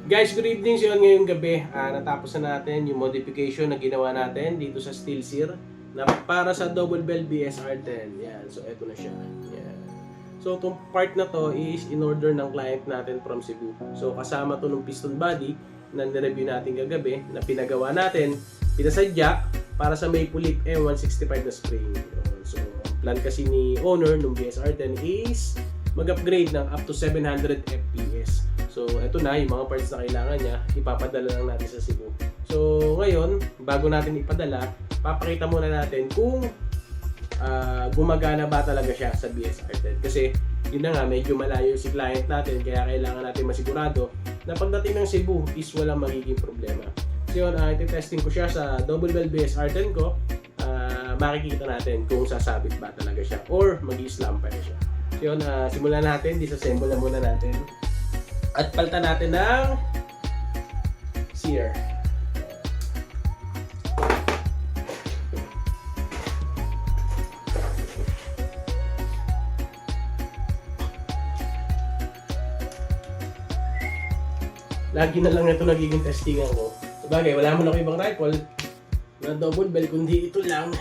Guys, good evening. So yun, ngayong gabi, natapos na natin yung modification na ginawa natin dito sa steel sear na para sa double bell BSR10. Yan. So eto na siya. Yan. So itong part na to is in order ng client natin from Cebu. So kasama to ng piston body na nireview natin kagabi na pinagawa natin, pinasadya para sa Maple Leaf M165 na spring. So plan kasi ni owner ng BSR10 is mag-upgrade ng up to 700 FPS. So, ito na yung mga parts na kailangan niya, ipapadala lang natin sa Cebu. So, ngayon, bago natin ipadala, papakita muna natin kung gumagana ba talaga siya sa BSR10. Kasi, yun na nga, medyo malayo si client natin, kaya kailangan natin masigurado na pagdating ng Cebu is walang magiging problema. So, yun, iti-testing ko siya sa double bell BSR10 ko. Makikita natin kung sasabit ba talaga siya or mag-i-slam pa siya. So, yun, simulan natin, disassemble na muna natin. At palitan natin ng sear. Lagi na lang ito nagiging testingan ko. Sabagay, wala mo na ko ibang rifle na double bell, kundi ito lang.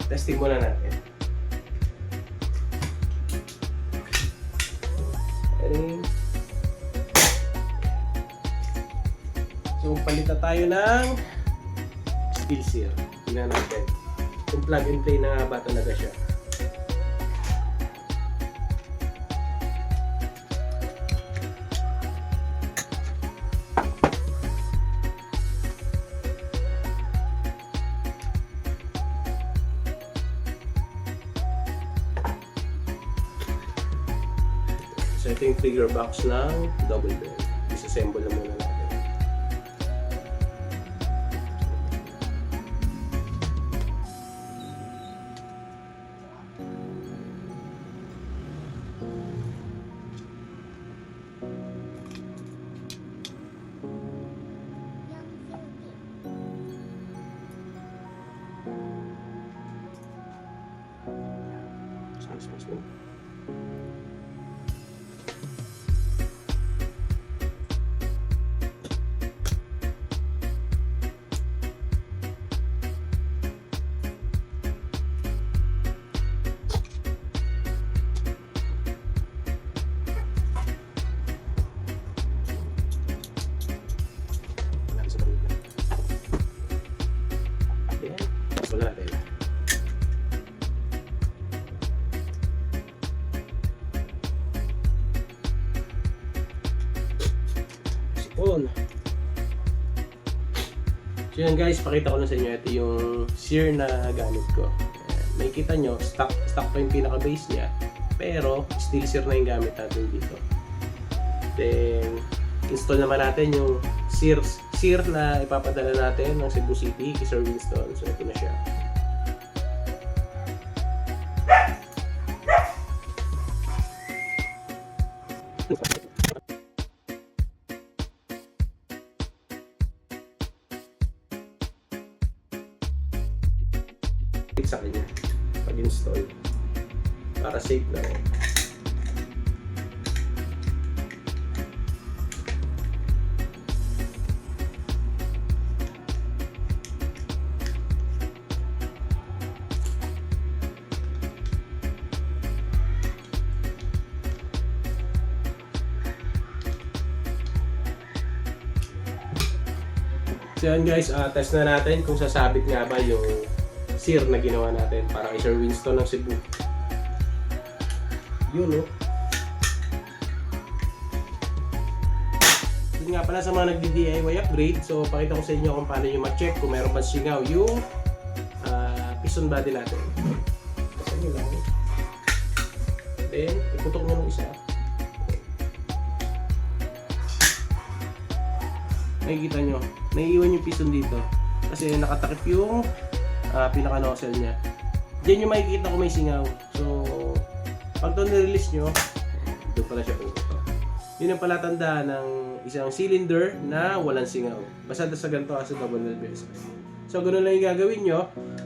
Testing muna natin. So, palitan tayo ng steel sear. Tingnan natin kung plug and play na nga ba talaga siya. So ito yung trigger box ng double bell. Disassemble na muna natin. Wala natin. Sipon. So yan guys, pakita ko na sa inyo. Ito yung sear na gamit ko. May kita nyo, stock pa yung pinaka base niya. Pero steel sear na yung gamit natin dito. Then install naman natin yung sear na ipapadala natin ng Cebu City kay Sir Winston. So ito na siya. Sa kanya pag-install para safe na rin. So yan guys, test na natin kung sasabit nga ba yung sear na ginawa natin para kay Sir Winston ng Cebu. Yun, no? Yun nga pala sa mga nagdi-DIY upgrade, so pakita ko sa inyo kung paano nyo ma-check kung meron ba singaw yung piston body natin. Kasi nyo lang. Then, iputok nyo ng isa. makikita nyo, naiiwan yung piston dito. Kasi nakatakip yung pinaka-nozzle niya. Diyan yung makikita kung may singaw. So, pag ito nirelease nyo, doon pala siya pupunta. Yun ang palatandaan ng isang cylinder na walang singaw. Basta sa ganito sa double valve BSR. So, ganoon lang yung gagawin nyo.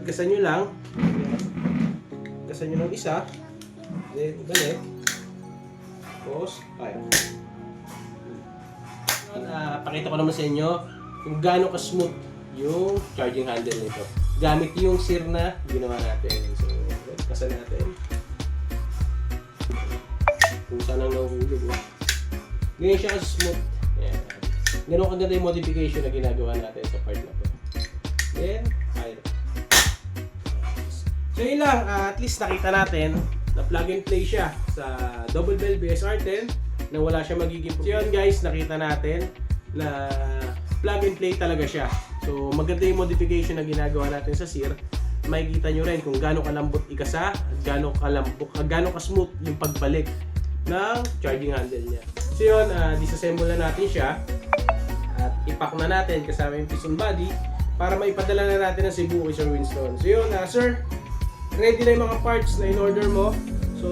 Gasan nyo lang. Gasan nyo ng isa. Then, balik. Tapos, kaya. Pakita ko naman sa inyo kung gaano ka-smooth yung charging handle nito. Gamit yung SIR na ginawa natin. So, kasan natin. Kung saan ang nahuhulog. Ganyan siya smooth. Ayan. Ganun kaganda yung modification na ginagawa natin sa part na to. Then, fire. So yun lang, at least nakita natin na plug and play siya sa double valve BSR10 na wala siya magiging problema. So yun guys, nakita natin na plug and play talaga siya. So maganda yung modification na ginagawa natin sa SIR. Makikita nyo rin kung gaano kalambot ikasa at gaano ka-smooth yung pagbalik ng charging handle niya. So yun, disassemble na natin siya at ipack na natin kasama yung piston body para maipadala na natin ng Cebu kay Sir Winston. So yun, sir, ready na yung mga parts na in-order mo. So,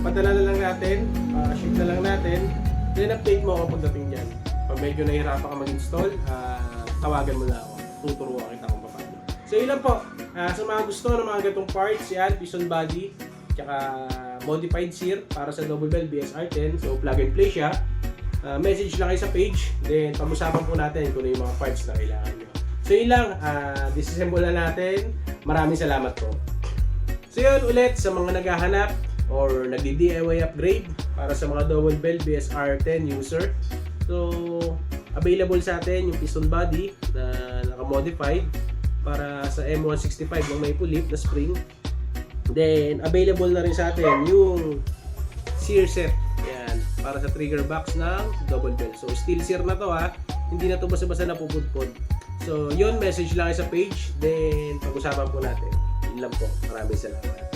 padala na lang natin, ship na lang natin, then update mo ako pagdating dyan. Pag medyo nahihirapan ka mag-install, tawagan mo na ako. Tuturuan kita kung paano. So yun lang po, sa mga gusto ng mga gatong parts, yan, piston body, tsaka modified SIR para sa double valve BSR10. So plug and play siya. Message lang kayo sa page. Then pag-usapan po natin kung ano yung mga parts na kailangan nyo. So yun lang. Disassemble na natin. Maraming salamat po. So yun ulit sa mga naghahanap or nagdi-DIY upgrade para sa mga double valve BSR10 user. So available sa atin yung piston body na naka-modified para sa M165 ng may pulip na spring. Then, available na rin sa atin yung SIR set. Yan, para sa trigger box ng double valve. So, steel SIR na to hindi na to basta-basta napupudpod. So, yun, message lang sa page. Then, pag-usapan po natin. Yun lang po. Maraming salamat.